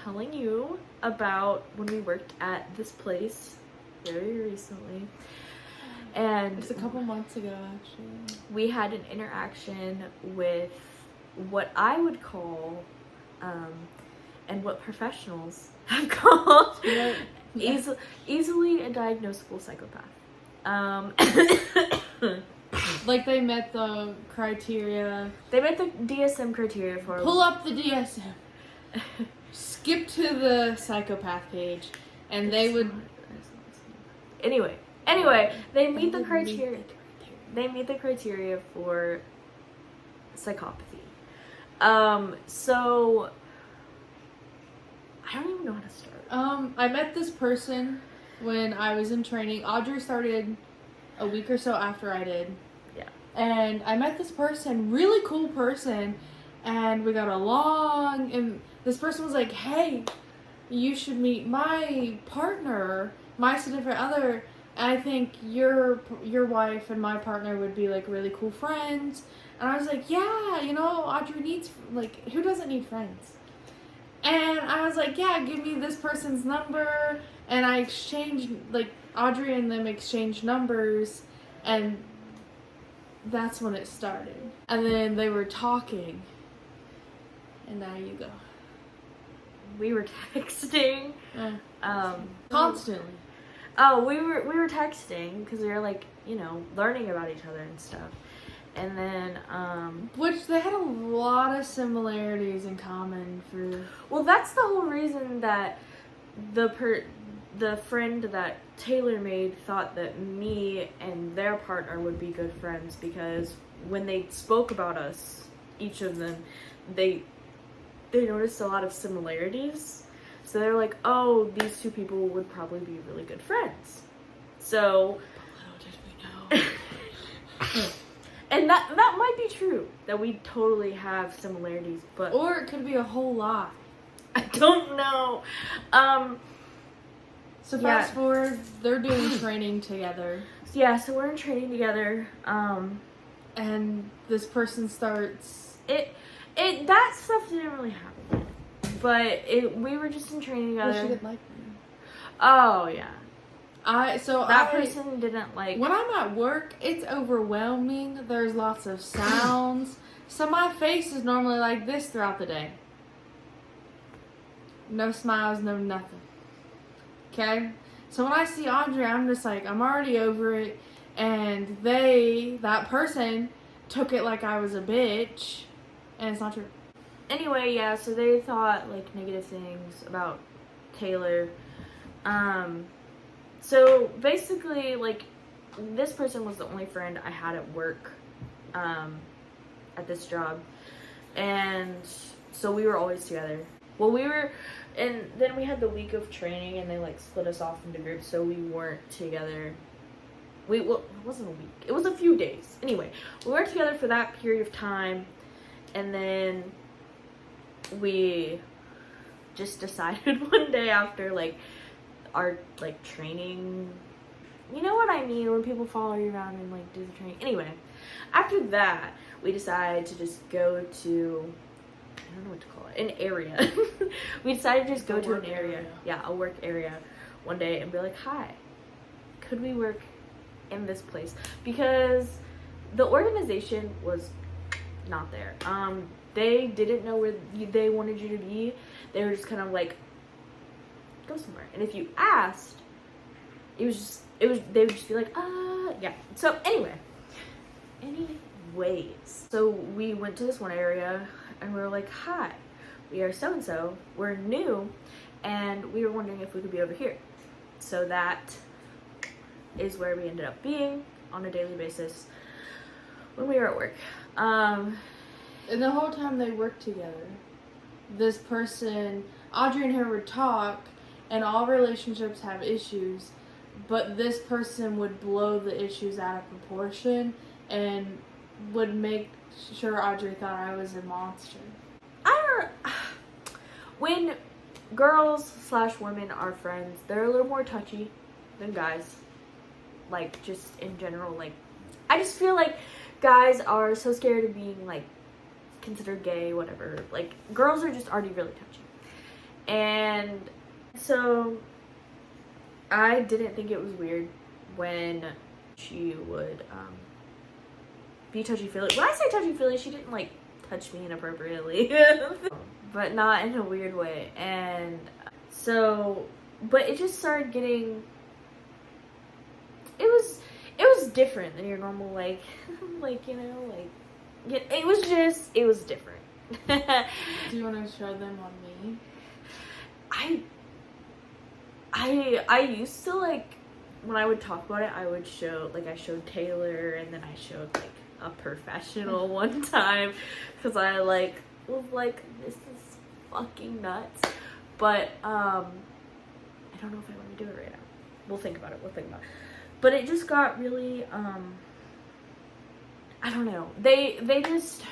telling you about when we worked at this place very recently. And it's a couple months ago, actually. We had an interaction with what I would call, and what professionals have called, easily a diagnosable psychopath. Like they met the criteria. They met the DSM criteria for. Pull up the DSM. Skip to the psychopath page, and they would. Anyway, they meet the criteria. They meet the criteria for psychopathy. So I don't even know how to start. I met this person when I was in training. Audrey started a week or so after I did. Yeah. And I met this person, really cool person, and we got along, and this person was like, hey, you should meet my partner, my significant other. I think your wife and my partner would be like really cool friends. And I was like, yeah, you know, Audrey needs, like, who doesn't need friends? And I was like, yeah, give me this person's number. And I exchanged, like, Audrey and them exchanged numbers, and that's when it started. And then they were talking, and now you go. We were texting. Constantly. Oh, we were texting because we were like, you know, learning about each other and stuff. And then, which they had a lot of similarities in common for. Well, that's the whole reason that the friend that Taylor made thought that me and their partner would be good friends, because when they spoke about us, each of them, they noticed a lot of similarities. So they're like, oh, these two people would probably be really good friends. So, but little did we know. And that might be true, that we totally have similarities, but... Or it could be a whole lot. I don't know. So fast forward, they're doing training together. Yeah, so we're in training together, and this person starts... That stuff didn't really happen, but we were just in training together. Well, she didn't like me. Oh, yeah. That person didn't like... When I'm at work, it's overwhelming. There's lots of sounds. So my face is normally like this throughout the day. No smiles, no nothing. Okay? So when I see Audrey, I'm just like, I'm already over it. And that person, took it like I was a bitch. And it's not true. Anyway, yeah, so they thought, like, negative things about Taylor. So basically, like, this person was the only friend I had at work, at this job, and so we were always together. Well, and then we had the week of training, and they, like, split us off into groups, so we weren't together. Well, it wasn't a week. It was a few days. Anyway, we weren't together for that period of time, and then we just decided one day after, like, our, like, training, you know what I mean, when people follow you around and, like, do the training. Anyway, after that, we decided to just go to, I don't know what to call it, an area. We decided to just go to an area. Yeah, a work area one day and be like, hi, could we work in this place? Because the organization was not there. They didn't know where they wanted you to be. They were just kind of like, go somewhere. And if you asked, they would just be like, yeah. So anyways, so we went to this one area and we were like, hi, we are so-and-so, we're new, and we were wondering if we could be over here. So that is where we ended up being on a daily basis when we were at work. And the whole time they worked together, this person, Audrey and her would talk, and all relationships have issues, but this person would blow the issues out of proportion and would make sure Audrey thought I was a monster. When girls/women are friends, they're a little more touchy than guys. Like, just in general, like, I just feel like guys are so scared of being, like, considered gay, whatever. Like, girls are just already really touchy. And so I didn't think it was weird when she would be touchy-feely. When I say touchy-feely, she didn't like touch me inappropriately. But not in a weird way. And so, but it just started getting, it was different than your normal, like, like, you know, like, it was different. Do you want to show them on me? I used to, like, when I would talk about it, I would show, like, I showed Taylor, and then I showed, like, a professional one time, because I, like, was like, this is fucking nuts. But, I don't know if I want to do it right now. We'll think about it. But it just got really, I don't know. They just...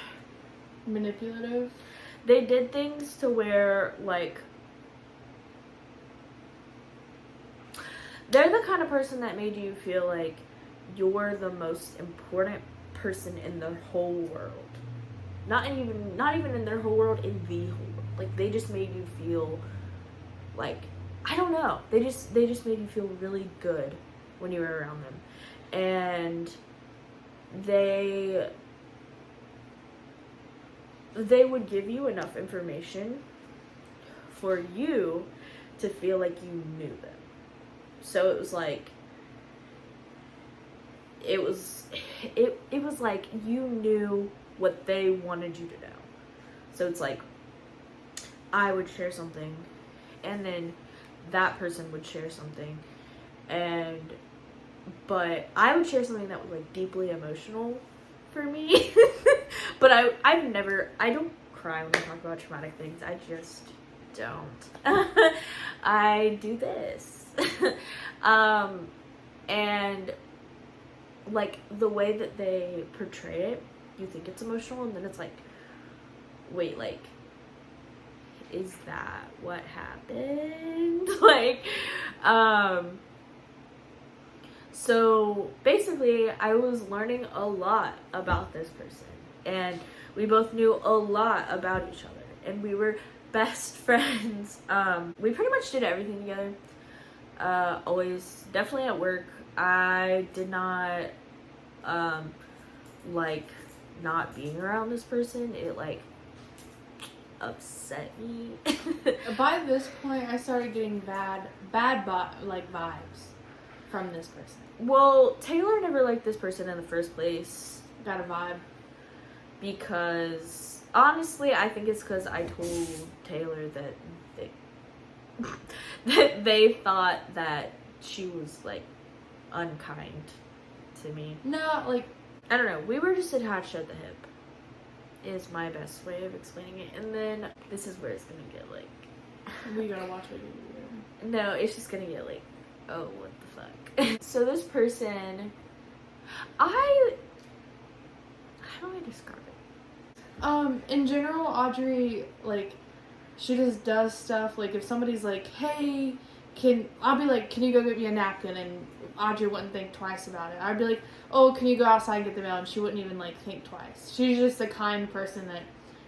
Manipulative? They did things to where, like, they're the kind of person that made you feel like you're the most important person in the whole world. Not even in their whole world, in the whole world. Like, they just made you feel like, I don't know. They just made you feel really good when you were around them. And they would give you enough information for you to feel like you knew them. So it was like, it was like you knew what they wanted you to know. So it's like, I would share something, and then that person would share something, but I would share something that was like deeply emotional for me. But I don't cry when I talk about traumatic things. I just don't. I do this. And like the way that they portray it, you think it's emotional, and then it's like, wait, like, is that what happened? Like, so basically I was learning a lot about this person, and we both knew a lot about each other, and we were best friends. We pretty much did everything together. Always, definitely at work. I did not like not being around this person. It like upset me. By this point, I started getting bad vibes from this person. Well, Taylor never liked this person in the first place. Got a vibe. Because honestly, I think it's because I told Taylor that they thought that she was like unkind to me. No, like, I don't know. We were just attached at the hip, is my best way of explaining it. And then this is where it's gonna get like, we gotta watch what you do. no, it's just gonna get like, oh, what the fuck. So this person, how do I describe it? In general, Audrey, like, she just does stuff, like, if somebody's like, hey, I'll be like, can you go get me a napkin? And Audrey wouldn't think twice about it. I'd be like, oh, can you go outside and get the mail? And she wouldn't even, like, think twice. She's just a kind person that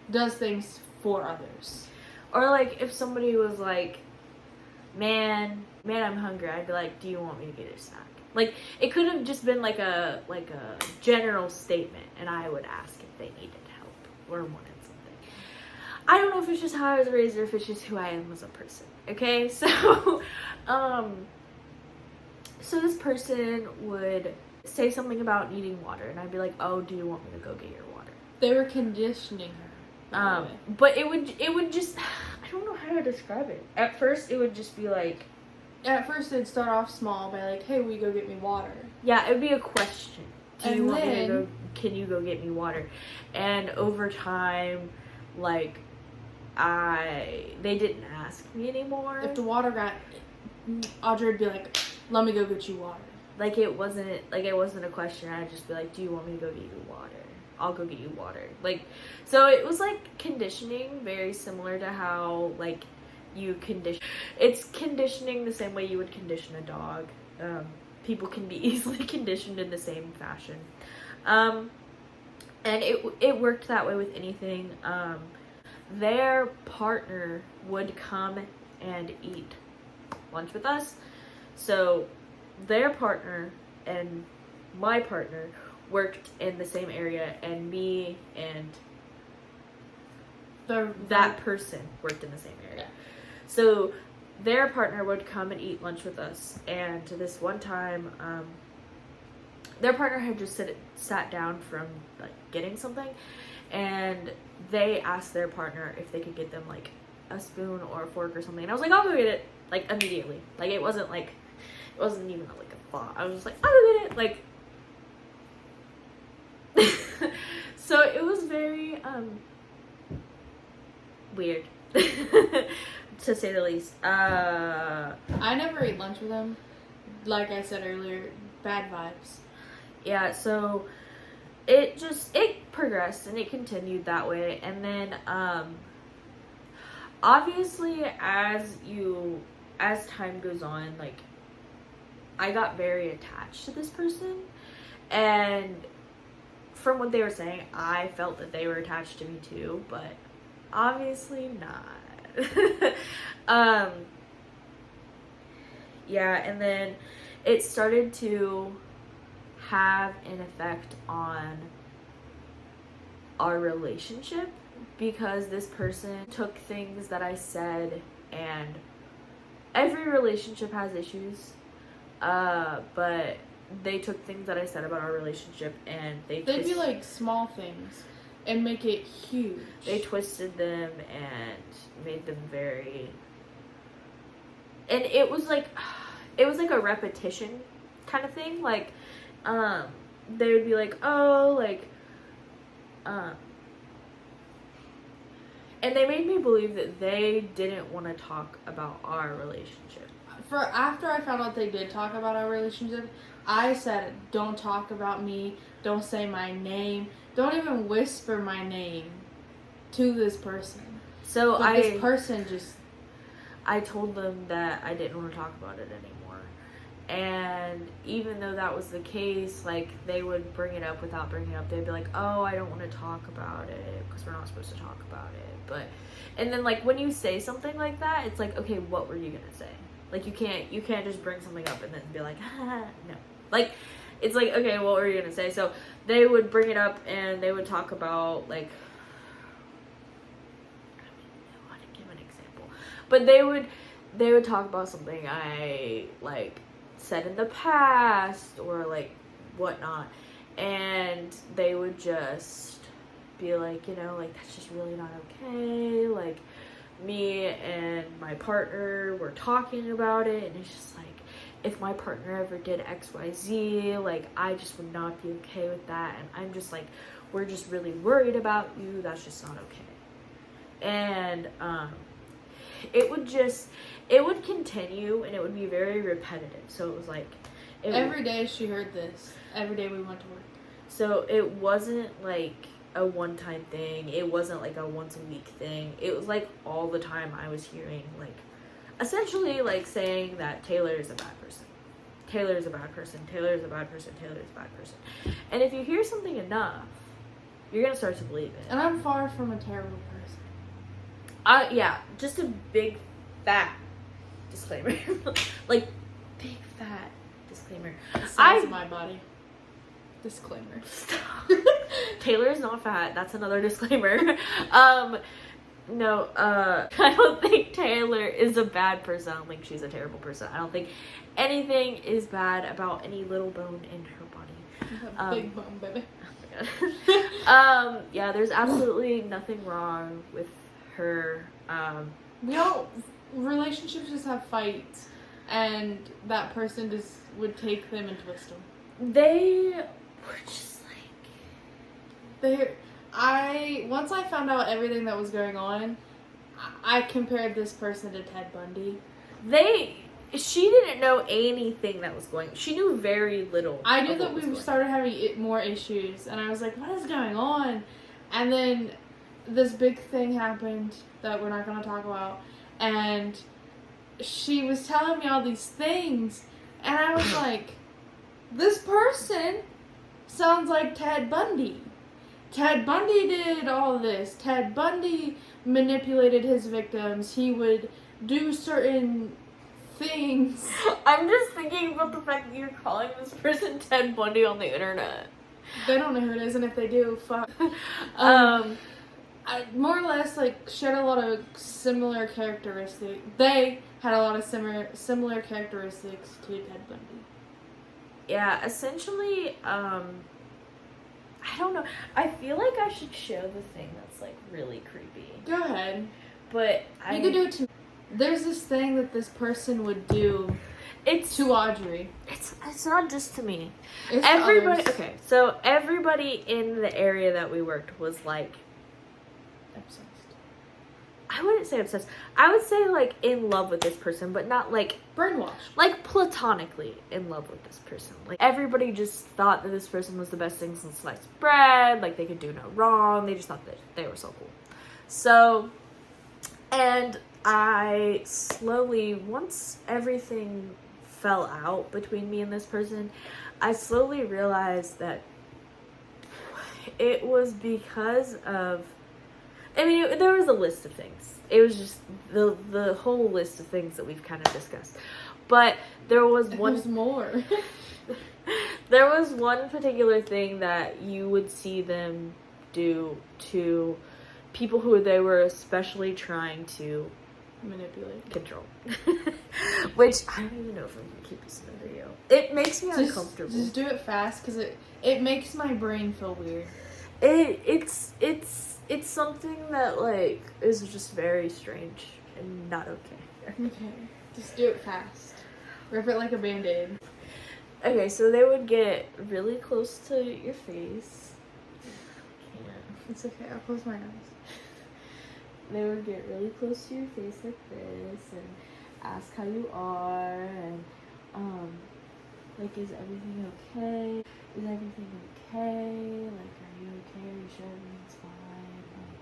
does things for others. Or, like, if somebody was like, man, I'm hungry, I'd be like, do you want me to get you a snack? Like, it could have just been like a general statement, and I would ask if they needed help or wanted something. I don't know if it's just how I was raised or if it's just who I am as a person. Okay, so so this person would say something about needing water, and I'd be like, oh, do you want me to go get your water? They were conditioning her. But it would just, I don't know how to describe it. At first, it would just be like, at first, it'd start off small by like, hey, will you go get me water? Yeah, it would be a question. Can you go get me water? And over time, like, they didn't ask me anymore. If the water Audrey would be like, let me go get you water. Like, it wasn't a question. I'd just be like, do you want me to go get you water? I'll go get you water. Like, so it was like conditioning, very similar to how, like, you condition. It's conditioning the same way you would condition a dog. People can be easily conditioned in the same fashion. And it worked that way with anything. Their partner would come and eat lunch with us. So their partner and my partner worked in the same area, and me and that person worked in the same area. So their partner would come and eat lunch with us, and this one time, their partner had just sat down from like getting something, and they asked their partner if they could get them like a spoon or a fork or something, and I was like, I'll go get it, like immediately. Like it wasn't even like a thought. I was just like, I'll go get it, like. So it was very weird, to say the least. I never ate lunch with them. Like I said earlier, bad vibes. Yeah, so it progressed and it continued that way, and then obviously as time goes on, like I got very attached to this person, and from what they were saying, I felt that they were attached to me too, but obviously not. Yeah, and then it started to have an effect on our relationship, because this person took things that I said, and every relationship has issues, but they took things that I said about our relationship and they'd be like small things and make it huge. They twisted them and made them very, and it was like a repetition kind of thing. Like they would be like, oh, like and they made me believe that they didn't want to talk about our relationship. After I found out they did talk about our relationship, I said, don't talk about me, don't say my name, don't even whisper my name to this person. So this person I told them that I didn't want to talk about it anymore. And even though that was the case, like, they would bring it up without bringing it up. They'd be like, oh, I don't want to talk about it because we're not supposed to talk about it. But, and then, like, when you say something like that, it's like, okay, what were you going to say? Like, you can't just bring something up and then be like, no. Like, it's like, okay, what were you going to say? So they would bring it up and they would talk about, like, I want to give an example. But they would talk about something I, like, said in the past or, like, whatnot. And they would just be like, you know, like, that's just really not okay. Like, me and my partner were talking about it, and it's just like, if my partner ever did XYZ, like, I just would not be okay with that, and I'm just like, we're just really worried about you, that's just not okay. And it would continue, and it would be very repetitive. So it was like every day she heard this, every day we went to work. So it wasn't like a one-time thing, it wasn't like a once-a-week thing, it was like all the time I was hearing, like, essentially, like, saying that Taylor is a bad person. Taylor is a bad person. Taylor is a bad person. Taylor is a bad person. And if you hear something enough, you're gonna start to believe it. And I'm far from a terrible person. Yeah, just a big, fat disclaimer. Like, big, fat disclaimer. The size of my body. Disclaimer. Taylor is not fat. That's another disclaimer. No, I don't think Taylor is a bad person. I don't think she's a terrible person. I don't think anything is bad about any little bone in her body. Big bone, baby. Oh my god. Yeah, there's absolutely nothing wrong with her. Relationships just have fights, and that person just would take them and twist them. They were just like, once I found out everything that was going on, I compared this person to Ted Bundy. She didn't know anything that was going on. She knew very little. I knew that we started having more issues, and I was like, what is going on? And then this big thing happened that we're not going to talk about, and she was telling me all these things, and I was like, this person sounds like Ted Bundy. Ted Bundy did all this. Ted Bundy manipulated his victims. He would do certain things. I'm just thinking about the fact that you're calling this person Ted Bundy on the internet. They don't know who it is, and if they do, fuck. I more or less like shared a lot of similar characteristics. They had a lot of similar characteristics to Ted Bundy. Yeah, essentially, I don't know. I feel like I should show the thing that's like really creepy. Go ahead. But You could do it to. There's this thing that this person would do. It's to Audrey. It's not just to me. It's everybody. To others. Okay, so everybody in the area that we worked was like obsessed. I wouldn't say obsessed. I would say like in love with this person, but not like brainwashed. Like platonically in love with this person. Like everybody just thought that this person was the best thing since sliced bread. Like they could do no wrong. They just thought that they were so cool. So, and I slowly, once everything fell out between me and this person, I slowly realized that it was because of, I mean, there was a list of things. It was just the whole list of things that we've kind of discussed. But there was one... There's more. There was one particular thing that you would see them do to people who they were especially trying to manipulate, control. Which I don't even know if I'm gonna keep this in the video. It makes me uncomfortable. Just do it fast because it makes my brain feel weird. It's something that like is just very strange and not okay. Okay, just do it fast. Rip it like a band-aid. Okay, so they would get really close to your face. It's okay, I'll close my eyes. They would get really close to your face like this and ask how you are and like, is everything okay? Is everything okay? Like, are you okay? Are you sure everything's fine? Like,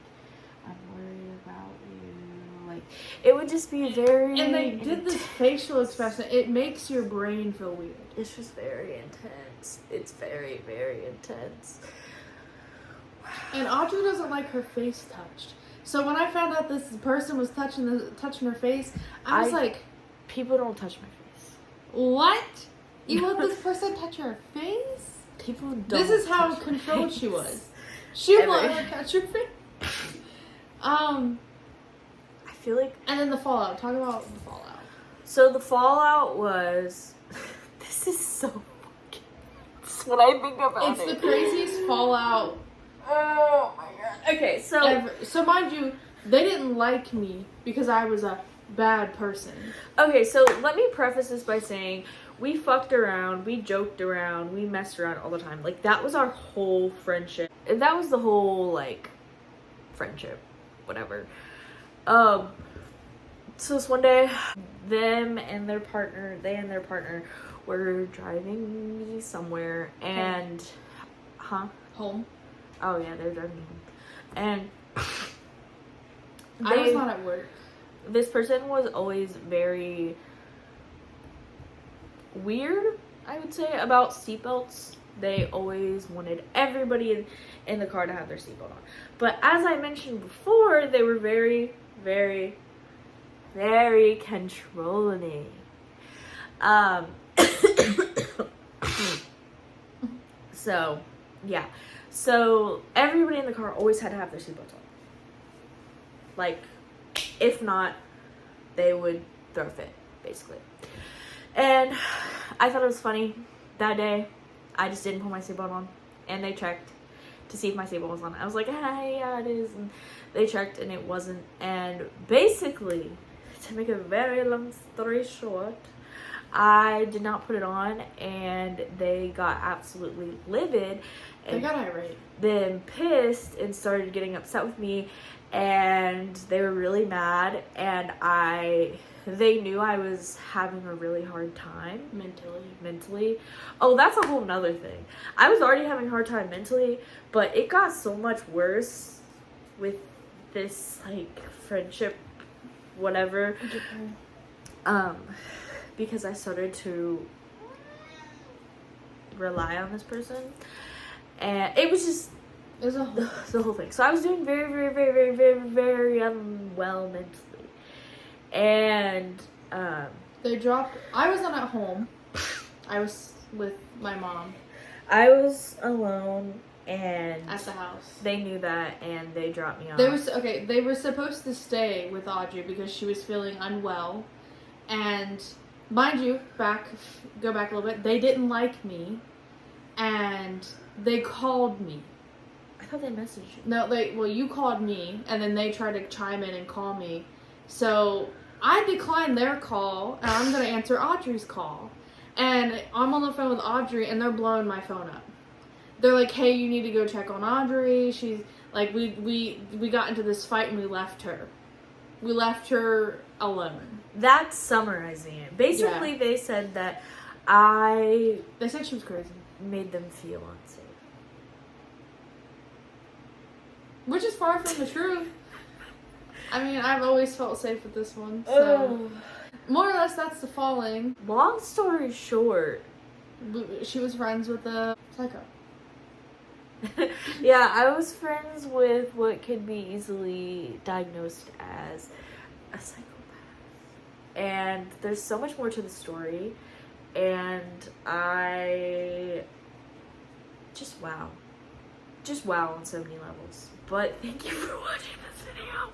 I'm worried about you. Like, it would just be very... And they did this facial expression. It makes your brain feel weird. It's just very intense. It's very, very intense. And Audrey doesn't like her face touched. So when I found out this person was touching her face, I was like... People don't touch my face. What? You let this person touch your face? People don't. This is how controlled she was. She wanted to touch your face. I feel like... And then the fallout. Talk about the fallout. So the fallout was... This is so fucking... When I think about it. It's the craziest fallout. Oh my god. Okay, so... Ever. So mind you, they didn't like me because I was a bad person. Okay, so let me preface this by saying we fucked around, we joked around, we messed around all the time. Like, that was our whole friendship. And that was the whole, like, friendship. Whatever. So this one day, they and their partner were driving me somewhere and... Home. Oh yeah, they were driving me home. And... I was not at work. This person was always very weird, I would say, about seatbelts. They always wanted everybody in the car to have their seatbelt on. But as I mentioned before, they were very, very, very controlling. So, yeah. So, everybody in the car always had to have their seatbelts on. Like, if not, they would throw a fit, basically. And I thought it was funny that day. I just didn't put my seatbelt on. And they checked to see if my seatbelt was on. I was like, hey, yeah, it is. And they checked and it wasn't. And basically, to make a very long story short, I did not put it on. And they got absolutely livid. And they got irate. Then pissed and started getting upset with me. And they were really mad, and they knew I was having a really hard time mentally. Oh, that's a whole nother thing. I was already having a hard time mentally, but it got so much worse with this, like, friendship, whatever, because I started to rely on this person, and it was just... It was the whole thing. So I was doing very, very, very, very, very, very unwell mentally. And They dropped. I wasn't at home. I was with my mom I was alone, and at the house. they knew that, and they dropped me off. They were supposed to stay with Audrey because she was feeling unwell, and mind you, go back a little bit. They didn't like me, and they called me. I thought they messaged you. No, you called me, and then they tried to chime in and call me. So I declined their call, and I'm gonna answer Audrey's call. And I'm on the phone with Audrey, and they're blowing my phone up. They're like, "Hey, you need to go check on Audrey. She's like, we got into this fight, and we left her. We left her alone." That's summarizing it. Basically, They said that They said she was crazy, made them feel unsafe. which is far from the truth. I mean, I've always felt safe with this one. So more or less, that's the falling. Long story short, She was friends with a psycho. yeah, I was friends with what could be easily diagnosed as a psychopath. And there's so much more to the story. And I just wow on so many levels. But thank you for watching this video.